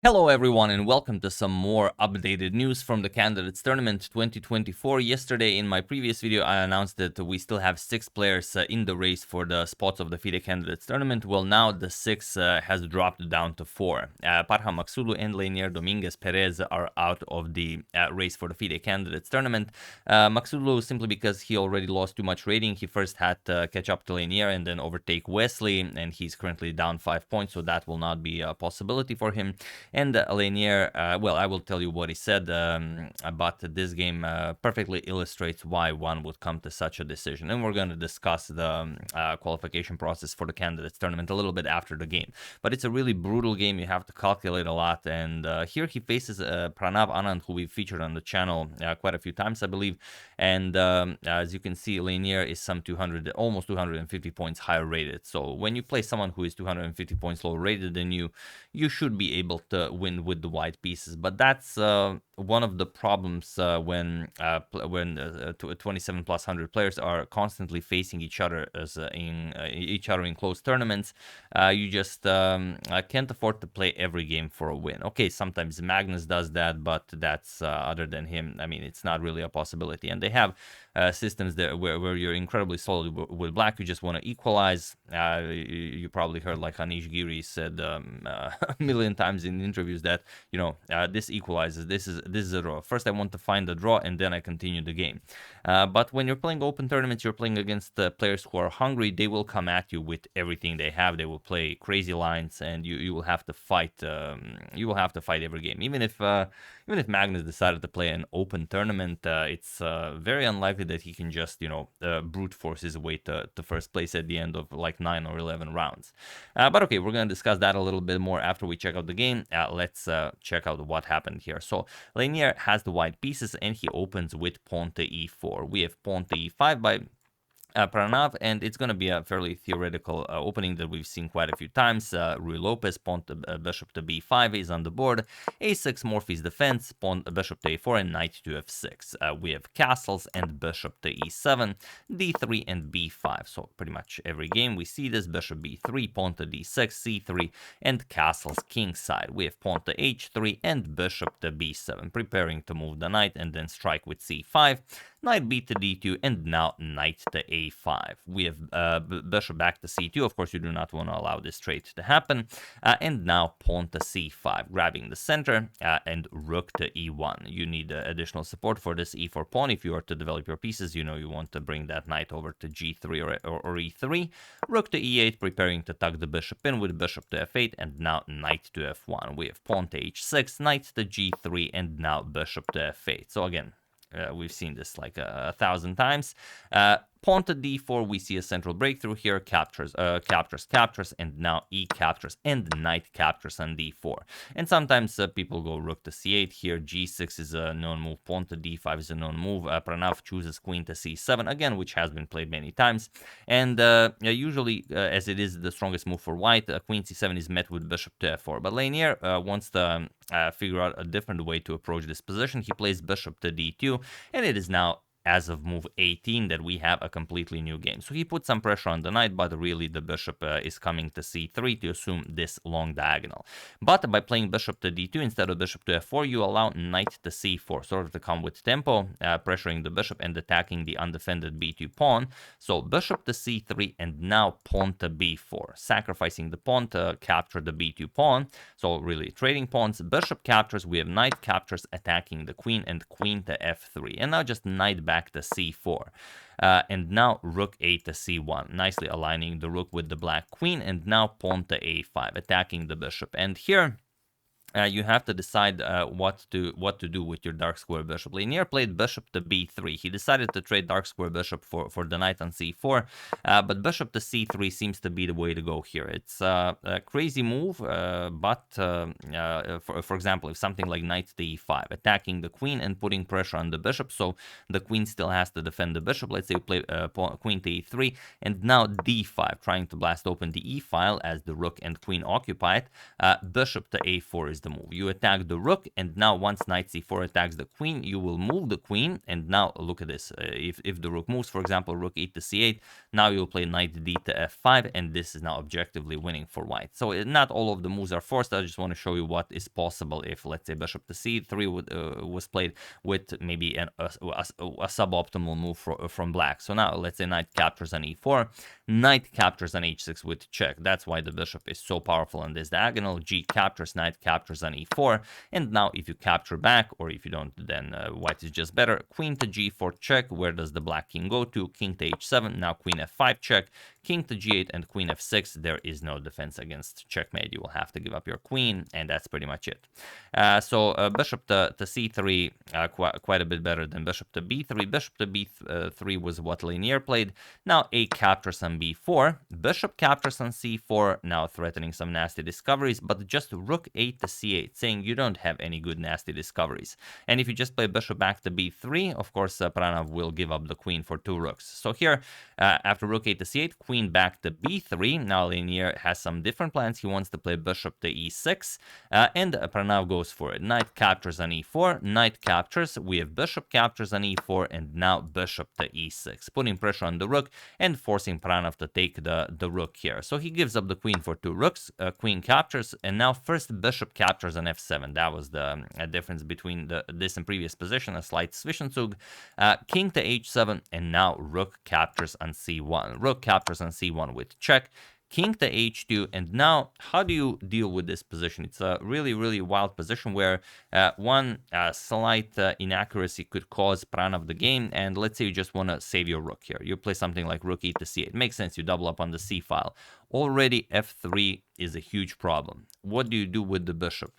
Hello everyone and welcome to some more updated news from the Candidates Tournament 2024. Yesterday in my previous video I announced that we still have 6 players in the race for the spots of the FIDE Candidates Tournament. Well, now the 6 has dropped down to 4. Parham Maksulu and Leinier, Dominguez, Perez are out of the race for the FIDE Candidates Tournament. Maksulu simply because he already lost too much rating. He first had to catch up to Leinier and then overtake Wesley, and he's currently down 5 points, so that will not be a possibility for him. And Leinier, well, I will tell you what he said, but this game perfectly illustrates why one would come to such a decision. And we're going to discuss the qualification process for the Candidates Tournament a little bit after the game. But it's a really brutal game. You have to calculate a lot. And here he faces Pranav Anand, who we've featured on the channel quite a few times, I believe. And as you can see, Leinier is some almost 250 points higher rated. So when you play someone who is 250 points lower rated than you, you should be able to win with the white pieces. But that's one of the problems when 27 plus 100 players are constantly facing each other in close tournaments. You just can't afford to play every game for a win. Okay, sometimes Magnus does that, but that's other than him, I mean, it's not really a possibility. And they have systems there where you're incredibly solid with black. You just want to equalize. You probably heard, like Anish Giri said a million times in interviews, that this equalizes. This is a draw. First I want to find the draw and then I continue the game. But when you're playing open tournaments, you're playing against players who are hungry. They will come at you with everything they have. They will play crazy lines, and you will have to fight. You will have to fight every game. Even if Magnus decided to play an open tournament, it's very unlikely that he can just brute force his way to first place at the end of like 9 or 11 rounds. But okay, we're gonna discuss that a little bit more after we check out the game. Let's check out what happened here. So Leinier has the white pieces and he opens with pawn to e4. We have pawn to e5 by Pranav, and it's going to be a fairly theoretical opening that we've seen quite a few times. Ruy Lopez, pawn to bishop to b5 is on the board. a6 Morphy's defense, pawn bishop to a4, and knight to f6. We have castles and bishop to e7, d3 and b5. So pretty much every game we see this: bishop b3, pawn to d6, c3, and castles kingside. We have pawn to h3 and bishop to b7, preparing to move the knight and then strike with c5. Knight b to d2, and now knight to a5. We have bishop back to c2. Of course, you do not want to allow this trade to happen. And now pawn to c5, grabbing the center, and rook to e1. You need additional support for this e4 pawn. If you are to develop your pieces, you want to bring that knight over to g3 or e3. Rook to e8, preparing to tuck the bishop in with bishop to f8, and now knight to f1. We have pawn to h6, knight to g3, and now bishop to f8. So again, we've seen this like 1,000 times. Pawn to d4, we see a central breakthrough here, captures, and now e captures, and knight captures on d4. And sometimes people go rook to c8 here. g6 is a known move, pawn to d5 is a known move. Pranav chooses queen to c7, again, which has been played many times. And usually, as it is the strongest move for white, queen c7 is met with bishop to f4. But Leinier wants to figure out a different way to approach this position. He plays bishop to d2, and it is now, as of move 18, that we have a completely new game. So he put some pressure on the knight, but really the bishop is coming to c3 to assume this long diagonal. But by playing bishop to d2 instead of bishop to f4, you allow knight to c4, sort of to come with tempo, pressuring the bishop and attacking the undefended b2 pawn. So bishop to c3, and now pawn to b4, sacrificing the pawn to capture the b2 pawn. So really trading pawns. Bishop captures, we have knight captures, attacking the queen, and queen to f3. And now just knight back to c4. And now rook a to c1, nicely aligning the rook with the black queen, and now pawn to a5, attacking the bishop. And here you have to decide what to do with your dark square bishop. Leinier played bishop to b3. He decided to trade dark square bishop for the knight on c4, but bishop to c3 seems to be the way to go here. It's a crazy move, but for example, if something like knight to e5, attacking the queen and putting pressure on the bishop, so the queen still has to defend the bishop. Let's say you play queen to e3, and now d5, trying to blast open the e file as the rook and queen occupy it. Bishop to a4 is the move. You attack the rook, and now once knight c4 attacks the queen, you will move the queen, and now look at this. If the rook moves, for example, rook e to c8, now you'll play knight d to f5, and this is now objectively winning for white. So not all of the moves are forced. I just want to show you what is possible if, let's say, bishop to c3 was played with maybe a suboptimal move from black. So now let's say knight captures on e4, knight captures on h6 with check. That's why the bishop is so powerful on this diagonal. G captures, knight captures on e4, and now if you capture back, or if you don't, then white is just better. Queen to g4 check. Where does the black king go to? King to h7. Now queen f5 check. King to g8 and queen f6. There is no defense against checkmate. You will have to give up your queen, and that's pretty much it. So bishop to c3, quite a bit better than bishop to b3. Bishop to b3 was what Leinier played. Now a captures on b4. Bishop captures on c4, now threatening some nasty discoveries, but just rook 8 to c8, saying you don't have any good nasty discoveries. And if you just play bishop back to b3, of course, Pranav will give up the queen for 2 rooks. So here, after rook 8 to c8, queen back to b3. Now Leinier has some different plans. He wants to play bishop to e6, and Pranav goes for it. Knight captures on e4, knight captures, we have bishop captures on e4, and now bishop to e6, putting pressure on the rook and forcing Pranav to take the rook here. So he gives up the queen for 2 rooks, queen captures, and now first bishop captures on f7. That was the difference between this and previous position, a slight Zwischenzug. King to h7, and now rook captures on c1. Rook captures on c1 with check. King to h2, and now how do you deal with this position? It's a really, really wild position where one slight inaccuracy could cause Pranav the game, and let's say you just want to save your rook here. You play something like rook e to c8. Makes sense, you double up on the c file. Already f3 is a huge problem. What do you do with the bishop?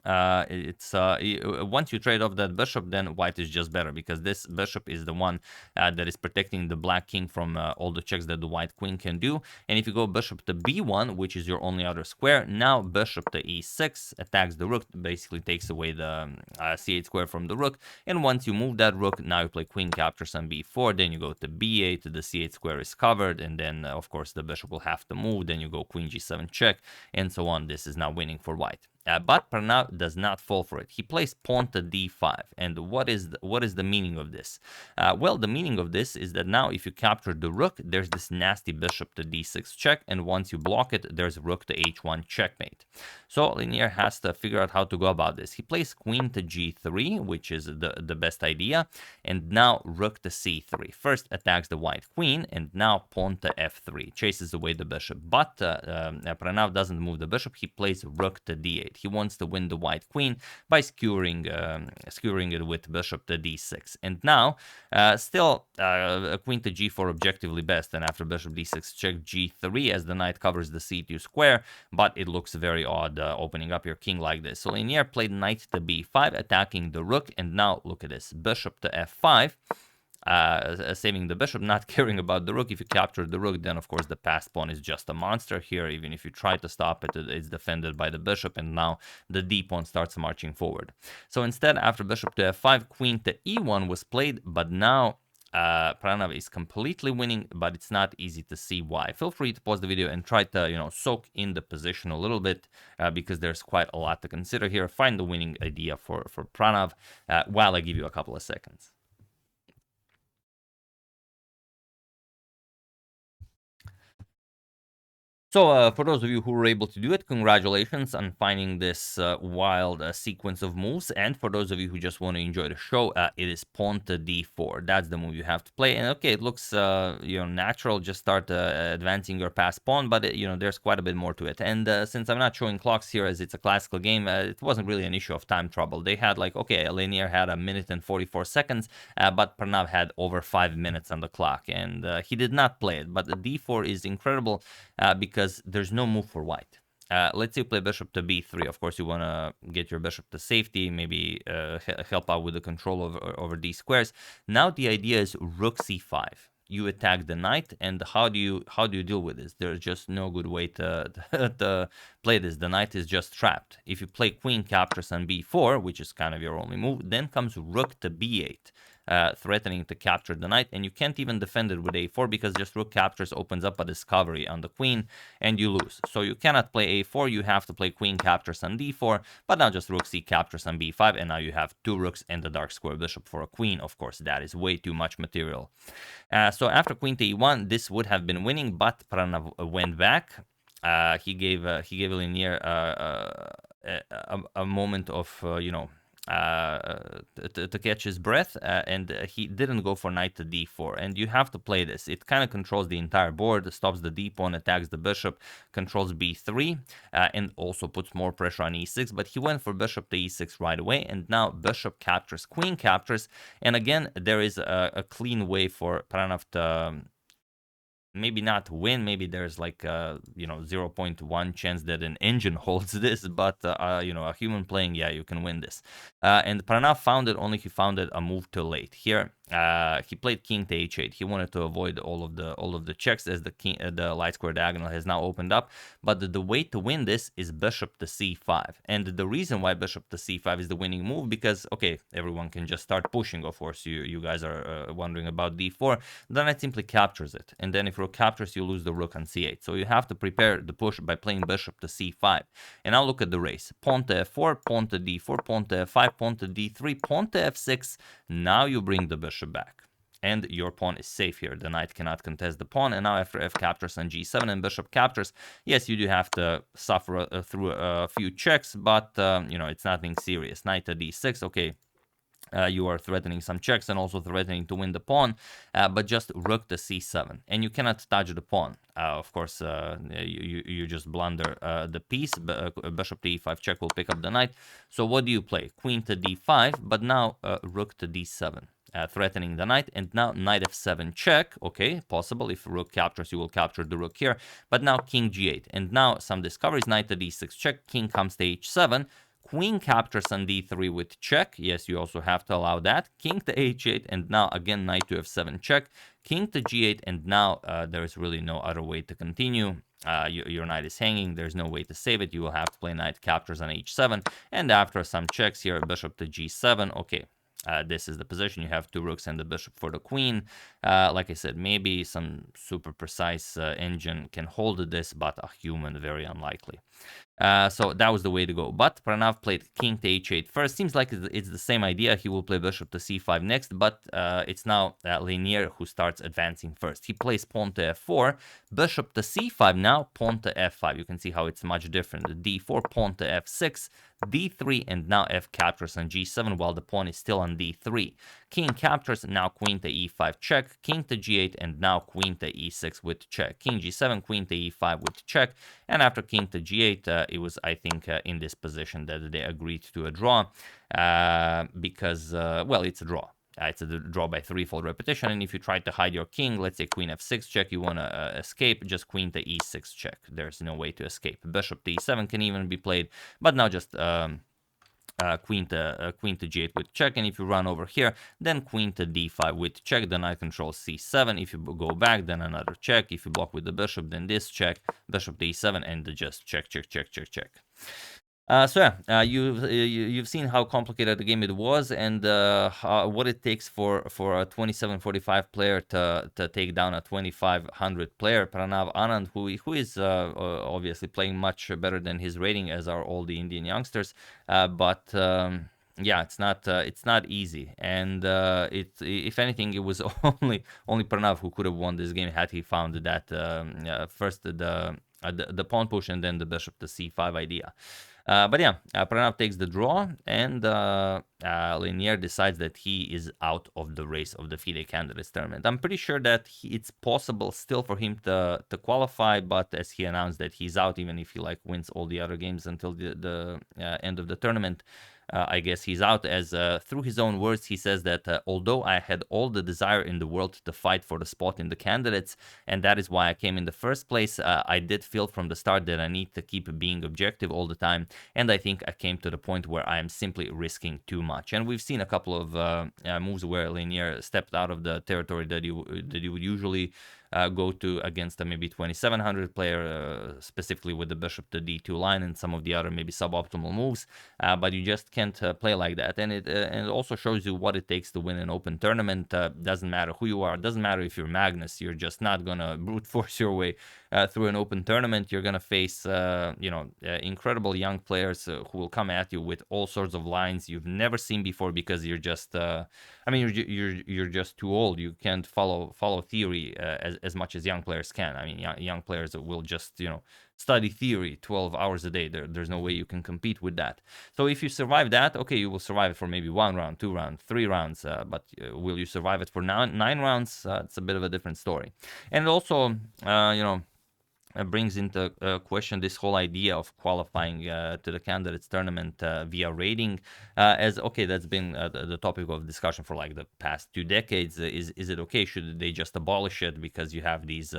Once you trade off that bishop, then white is just better, because this bishop is the one that is protecting the black king from all the checks that the white queen can do. And if you go bishop to b1, which is your only other square, now bishop to e6 attacks the rook, basically takes away the c8 square from the rook. And once you move that rook, now you play queen captures on b4, then you go to b8, the c8 square is covered, and then of course the bishop will have to move, then you go queen g7 check, and so on. This is now winning for white. But Pranav does not fall for it. He plays pawn to d5. And what is the meaning of this? Well, the meaning of this is that now if you capture the rook, there's this nasty bishop to d6 check, and once you block it, there's rook to h1 checkmate. So Leinier has to figure out how to go about this. He plays queen to g3, which is the best idea, and now rook to c3. First attacks the white queen, and now pawn to f3, chases away the bishop. But Pranav doesn't move the bishop. He plays rook to d8. He wants to win the white queen by skewering it with bishop to d6. And now, still, queen to g4 objectively best, and after bishop d6 check g3 as the knight covers the c2 square, but it looks very odd opening up your king like this. So Leinier played knight to b5, attacking the rook, and now look at this, bishop to f5. Saving the bishop, not caring about the rook. If you capture the rook, then of course the passed pawn is just a monster here. Even if you try to stop it, it's defended by the bishop, and now the d pawn starts marching forward. So instead, after bishop to f5, queen to e1 was played, but now Pranav is completely winning, but it's not easy to see why. Feel free to pause the video and try to, soak in the position a little bit, because there's quite a lot to consider here. Find the winning idea for Pranav while I give you a couple of seconds. So for those of you who were able to do it, congratulations on finding this wild sequence of moves. And for those of you who just want to enjoy the show, it is pawn to d4. That's the move you have to play. And okay, it looks natural. Just start advancing your passed pawn, but there's quite a bit more to it. And since I'm not showing clocks here, as it's a classical game, it wasn't really an issue of time trouble. They had Leinier had 1 minute and 44 seconds, but Pranav had over 5 minutes on the clock, and he did not play it. But the d4 is incredible because there's no move for white. Let's say you play bishop to b3. Of course, you want to get your bishop to safety, maybe help out with the control over these squares. Now the idea is rook c5. You attack the knight, and how do you deal with this? There's just no good way to play this, the knight is just trapped. If you play queen captures on b4, which is kind of your only move, then comes rook to b8. Threatening to capture the knight, and you can't even defend it with a4 because just rook captures opens up a discovery on the queen and you lose. So you cannot play a4, you have to play queen captures on d4, but now just rook c captures on b5, and now you have 2 rooks and the dark square bishop for a queen. Of course, that is way too much material. So after queen to e1, this would have been winning, but Pranav went back. He gave Leinier a moment of, to catch his breath, and he didn't go for knight to d4, and you have to play this. It kind of controls the entire board, stops the d pawn, attacks the bishop, controls b3, and also puts more pressure on e6, but he went for bishop to e6 right away, and now bishop captures, queen captures, and again there is a clean way for Pranav to maybe not win, maybe there's like 0.1 chance that an engine holds this, but a human playing, yeah, you can win this. And Pranav found it, only he found it a move too late. Here he played king to h8. He wanted to avoid all of the checks as the light square diagonal has now opened up, but the way to win this is bishop to c5. And the reason why bishop to c5 is the winning move, because okay, everyone can just start pushing. Of course, you guys are wondering about d4. The knight simply captures it, and then if rook captures, you lose the rook on c8. So you have to prepare the push by playing bishop to c5. And now look at the race: pawn to f4, pawn to d4, pawn to f5, pawn to d3, pawn to f6. Now you bring the bishop back, and your pawn is safe here. The knight cannot contest the pawn, and now after f captures on g7 and bishop captures, yes, you do have to suffer through a few checks, but it's nothing serious. Knight to d6, okay. You are threatening some checks and also threatening to win the pawn, but just rook to c7, and you cannot touch the pawn. Of course, you just blunder the piece. Bishop to e5 check will pick up the knight. So what do you play? Queen to d5, but now rook to d7. Threatening the knight, and now knight f7 check. Okay, possible. If rook captures, you will capture the rook here, but now king g8, and now some discoveries. Knight to d6 check, king comes to h7, queen captures on d3 with check. Yes, you also have to allow that. King to h8, and now again knight to f7 check, king to g8, and now there is really no other way to continue. Your knight is hanging, there's no way to save it. You will have to play knight captures on h7, and after some checks here, bishop to g7. Okay, this is the position. You have 2 rooks and the bishop for the queen. Like I said, maybe some super precise engine can hold this, but a human, very unlikely. So that was the way to go. But Pranav played king to h8 first. Seems like it's the same idea. He will play bishop to c5 next, but it's now Leinier who starts advancing first. He plays pawn to f4, bishop to c5 now, pawn to f5. You can see how it's much different. d4, pawn to f6, d3, and now f captures on g7 while the pawn is still on d3. King captures, now queen to e5 check, king to g8, and now queen to e6 with check. King g7, queen to e5 with check, and after king to g8, it was, I think, in this position that they agreed to a draw, because, well, it's a draw. It's a draw by threefold repetition, and if you try to hide your king, let's say queen f6 check, you want to escape, just queen to e6 check. There's no way to escape. Bishop to e7 can even be played, but now just queen to g8 with check, and if you run over here, then queen to d5 with check. The knight controls c7. If you go back, then another check. If you block with the bishop, then this check, bishop to e7, and just check, check, check, check, check. So yeah, you've seen how complicated the game it was, and what it takes for a 2745 player to take down a 2500 player. Pranav Anand, who is obviously playing much better than his rating, as are all the Indian youngsters, but yeah, it's not easy, and if anything, it was only Pranav who could have won this game had he found that first the pawn push and then the bishop to c5 idea. But yeah, Pranav takes the draw, and Leinier decides that he is out of the race of the FIDE candidates tournament. I'm pretty sure that it's possible still for him to qualify, but as he announced that he's out, even if he wins all the other games until the end of the tournament, I guess he's out, as through his own words, he says that although I had all the desire in the world to fight for the spot in the candidates, and that is why I came in the first place, I did feel from the start that I need to keep being objective all the time, and I think I came to the point where I am simply risking too much. And we've seen a couple of moves where Leinier stepped out of the territory that you would usually go to against a maybe 2700 player, specifically with the bishop to d2 line and some of the other maybe suboptimal moves, but you just can't play like that. And it also shows you what it takes to win an open tournament. Doesn't matter who you are, doesn't matter if you're Magnus, you're just not gonna brute force your way through an open tournament. You're gonna face incredible young players who will come at you with all sorts of lines you've never seen before, because you're just you're just too old. You can't follow theory as much as young players can. I mean, young players will just study theory 12 hours a day. There's no way you can compete with that. So if you survive that, okay, you will survive it for maybe 1 round, 2 rounds, 3 rounds, but will you survive it for 9 rounds? It's a bit of a different story. And also, brings into question this whole idea of qualifying to the candidates tournament via rating, as okay, that's been the topic of discussion for like the past 2 decades. Is it okay? Should they just abolish it because you have these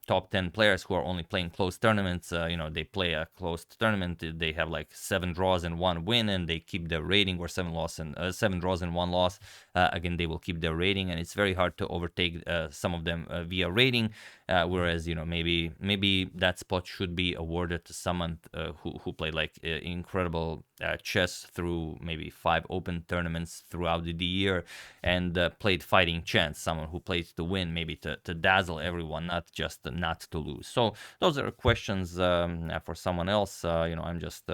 top 10 players who are only playing closed tournaments? They play a closed tournament, they have like 7 draws and 1 win, and they keep their rating, or 7 draws and 1 loss. Again, they will keep their rating, and it's very hard to overtake some of them via rating. Whereas maybe that spot should be awarded to someone who played like incredible chess through maybe 5 open tournaments throughout the year, and played fighting chance, someone who played to win, maybe to dazzle everyone, not just not to lose. So those are questions for someone else. I'm just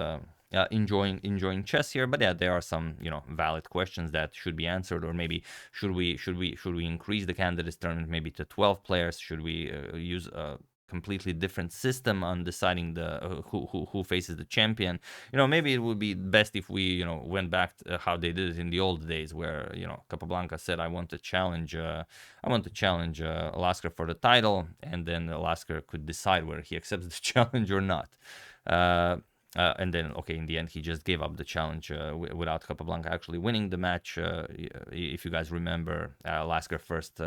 enjoying chess here, but yeah, there are some valid questions that should be answered. Or maybe should we increase the candidates tournament maybe to 12 players? Should we use a completely different system on deciding the who faces the champion? Maybe it would be best if we went back to how they did it in the old days, where Capablanca said, I want to challenge Lasker for the title, and then Lasker could decide whether he accepts the challenge or not. And then, okay, in the end, he just gave up the challenge without Capablanca actually winning the match. If you guys remember, Lasker first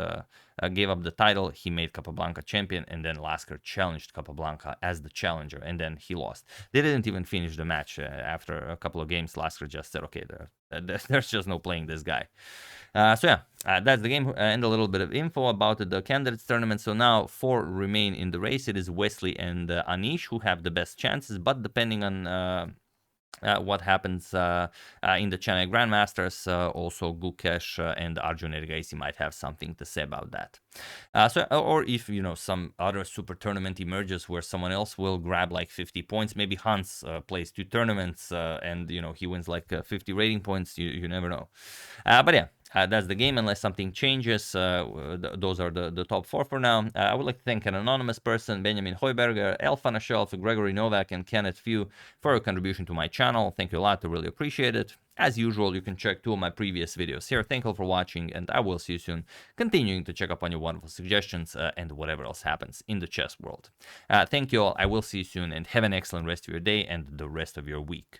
gave up the title, he made Capablanca champion, and then Lasker challenged Capablanca as the challenger, and then he lost. They didn't even finish the match. After a couple of games, Lasker just said, okay, there's just no playing this guy. So yeah, that's the game, and a little bit of info about the candidates tournament. So now 4 remain in the race. It is Wesley and Anish who have the best chances, but depending on what happens in the Chennai Grandmasters, also Gukesh and Arjun Ergaisi might have something to say about that. Or if some other super tournament emerges where someone else will grab like 50 points, maybe Hans plays 2 tournaments and he wins like 50 rating points. You never know. But yeah. That's the game, unless something changes. Those are the top 4 for now. I would like to thank an anonymous person, Benjamin Heuberger, Elfana Shelf, Gregory Novak, and Kenneth Few for your contribution to my channel. Thank you a lot, I really appreciate it. As usual, you can check 2 of my previous videos here. Thank you for watching, and I will see you soon, continuing to check up on your wonderful suggestions and whatever else happens in the chess world. Thank you all, I will see you soon, and have an excellent rest of your day and the rest of your week.